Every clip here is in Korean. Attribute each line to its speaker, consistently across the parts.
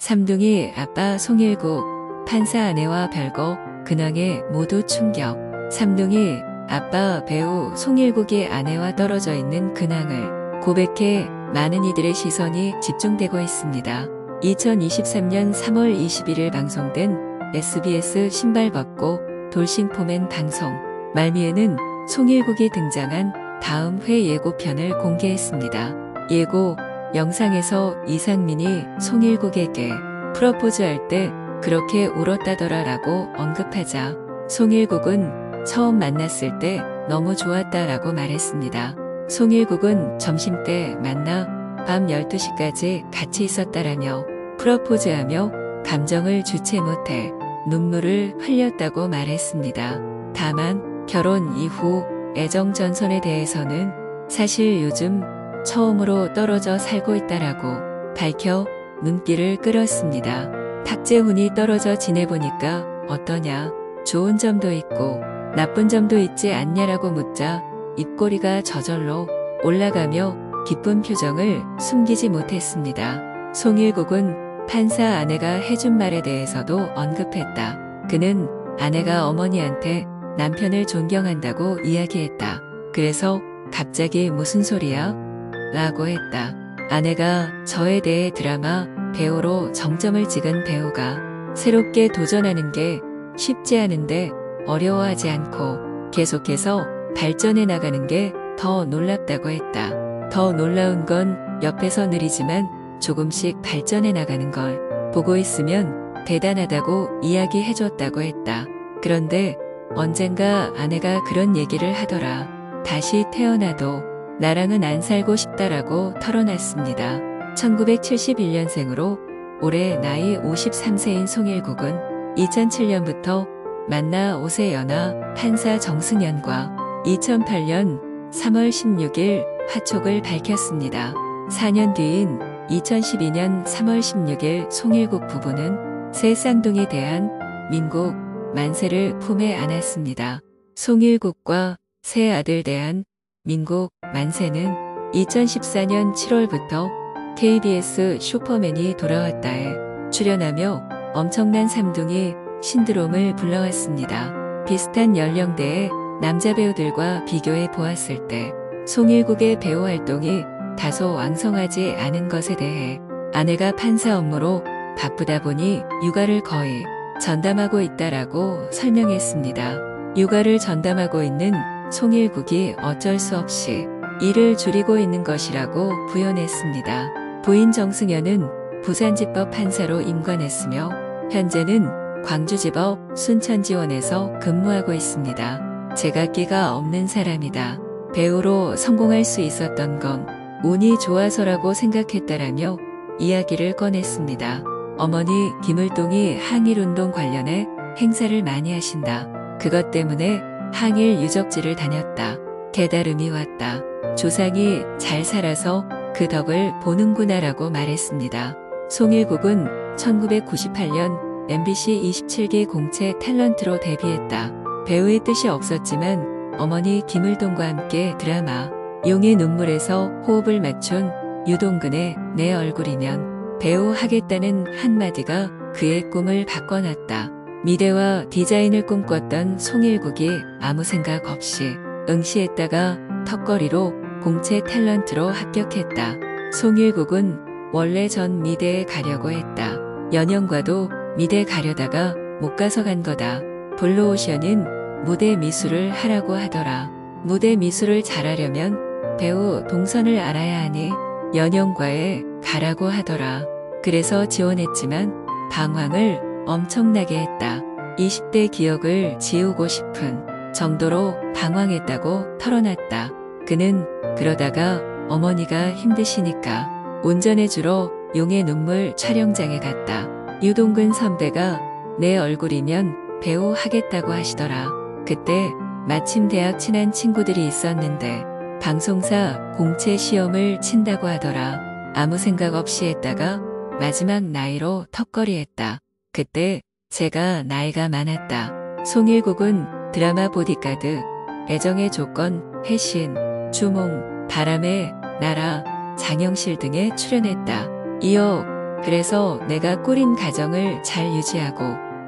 Speaker 1: 삼둥이 아빠 송일국, 판사 아내와 별거, 근황에 모두 충격. 삼둥이 아빠 배우 송일국이 아내와 떨어져 있는 근황을 고백해 많은 이들의 시선이 집중되고 있습니다. 2023년 3월 21일 방송된 SBS 신발 벗고 돌싱포맨 방송 말미에는 송일국이 등장한 다음 회 예고편을 공개했습니다. 예고 영상에서 이상민이 송일국에게 프러포즈할 때 그렇게 울었다더라 라고 언급하자 송일국은 처음 만났을 때 너무 좋았다 라고 말했습니다. 송일국은 점심때 만나 밤 12시까지 같이 있었다라며 프러포즈하며 감정을 주체 못해 눈물을 흘렸다고 말했습니다. 다만 결혼 이후 애정 전선에 대해서는 사실 요즘 처음으로 떨어져 살고 있다라고 밝혀 눈길을 끌었습니다. 탁재훈이 떨어져 지내보니까 어떠냐? 좋은 점도 있고 나쁜 점도 있지 않냐라고 묻자 입꼬리가 저절로 올라가며 기쁜 표정을 숨기지 못했습니다. 송일국은 판사 아내가 해준 말에 대해서도 언급했다. 그는 아내가 어머니한테 남편을 존경한다고 이야기했다. 그래서 갑자기 무슨 소리야? 라고 했다. 아내가 저에 대해 드라마 배우로 정점을 찍은 배우가 새롭게 도전하는 게 쉽지 않은데 어려워하지 않고 계속해서 발전해 나가는 게 더 놀랍다고 했다. 더 놀라운 건 옆에서 느리지만 조금씩 발전해 나가는 걸 보고 있으면 대단하다고 이야기해줬다고 했다. 그런데 언젠가 아내가 그런 얘기를 하더라. 다시 태어나도 나랑은 안 살고 싶다라고 털어놨습니다. 1971년생으로 올해 나이 53세인 송일국은 2007년부터 만나 5세 연하 판사 정승연과 2008년 3월 16일 화촉을 밝혔습니다. 4년 뒤인 2012년 3월 16일 송일국 부부는 새 쌍둥이 대한 민국 만세를 품에 안았습니다. 송일국과 새 아들 대한 민국 만세는 2014년 7월부터 KBS 슈퍼맨이 돌아왔다에 출연하며 엄청난 삼둥이 신드롬을 불러왔습니다. 비슷한 연령대의 남자 배우들과 비교해 보았을 때 송일국의 배우 활동이 다소 왕성하지 않은 것에 대해 아내가 판사 업무로 바쁘다 보니 육아를 거의 전담하고 있다라고 설명했습니다. 육아를 전담하고 있는 송일국이 어쩔 수 없이 일을 줄이고 있는 것이라고 부연했습니다. 부인 정승연은 부산지법 판사로 임관했으며 현재는 광주지법 순천지원에서 근무하고 있습니다. 제각기가 없는 사람이다. 배우로 성공할 수 있었던 건 운이 좋아서라고 생각했다라며 이야기를 꺼냈습니다. 어머니 김을동이 항일운동 관련해 행사를 많이 하신다. 그것 때문에 항일 유적지를 다녔다. 깨달음이 왔다. 조상이 잘 살아서 그 덕을 보는구나 라고 말했습니다. 송일국은 1998년 MBC 27기 공채 탤런트로 데뷔했다. 배우의 뜻이 없었지만 어머니 김을동과 함께 드라마 용의 눈물에서 호흡을 맞춘 유동근의 내 얼굴이면 배우 하겠다는 한마디가 그의 꿈을 바꿔놨다. 미래와 디자인을 꿈꿨던 송일국이 아무 생각 없이 응시했다가 턱걸이로 공채 탤런트로 합격했다. 송일국은 원래 전 미대에 가려고 했다. 연영과도 미대 가려다가 못 가서 간 거다. 블루오션은 무대 미술을 하라고 하더라. 무대 미술을 잘하려면 배우 동선을 알아야 하니 연영과에 가라고 하더라. 그래서 지원했지만 방황을 엄청나게 했다. 20대 기억을 지우고 싶은 정도로 방황했다고 털어놨다. 그는 그러다가 어머니가 힘드시니까 운전해주러 용의 눈물 촬영장에 갔다. 유동근 선배가 내 얼굴이면 배우 하겠다고 하시더라. 그때 마침 대학 친한 친구들이 있었는데 방송사 공채 시험을 친다고 하더라. 아무 생각 없이 했다가 마지막 나이로 턱걸이 했다. 그때 제가 나이가 많았다. 송일국은 드라마 보디가드, 애정의 조건, 해신, 주몽, 바람의 나라, 장영실 등에 출연했다. 이어 그래서 내가 꾸린 가정을 잘 유지하고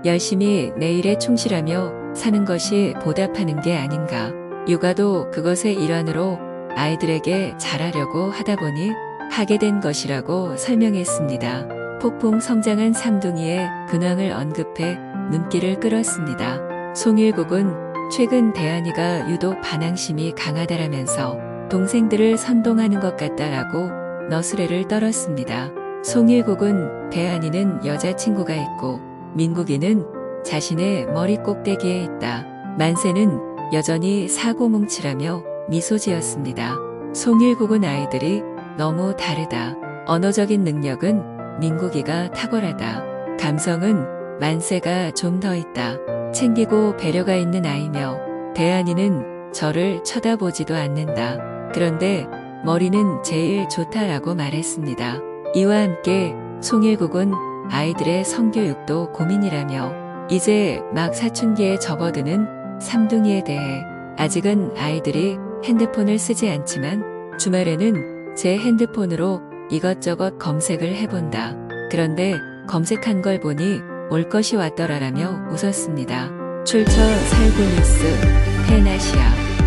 Speaker 1: 열심히 내 일에 충실하며 사는 것이 보답하는 게 아닌가. 육아도 그것의 일환으로 아이들에게 잘하려고 하다 보니 하게 된 것이라고 설명했습니다. 폭풍 성장한 삼둥이의 근황을 언급해 눈길을 끌었습니다. 송일국은 최근 대한이가 유독 반항심이 강하다라면서 동생들을 선동하는 것 같다라고 너스레를 떨었습니다. 송일국은 대한이는 여자친구가 있고 민국이는 자신의 머리 꼭대기에 있다. 만세는 여전히 사고뭉치라며 미소 지었습니다. 송일국은 아이들이 너무 다르다. 언어적인 능력은 민국이가 탁월하다. 감성은 만세가 좀 더 있다. 챙기고 배려가 있는 아이며 대한이는 저를 쳐다보지도 않는다. 그런데 머리는 제일 좋다라고 말했습니다. 이와 함께 송일국은 아이들의 성교육도 고민이라며 이제 막 사춘기에 접어드는 삼둥이에 대해 아직은 아이들이 핸드폰을 쓰지 않지만 주말에는 제 핸드폰으로 이것저것 검색을 해본다. 그런데 검색한 걸 보니 올 것이 왔더라라며 웃었습니다. 출처 살구 뉴스 팬아시아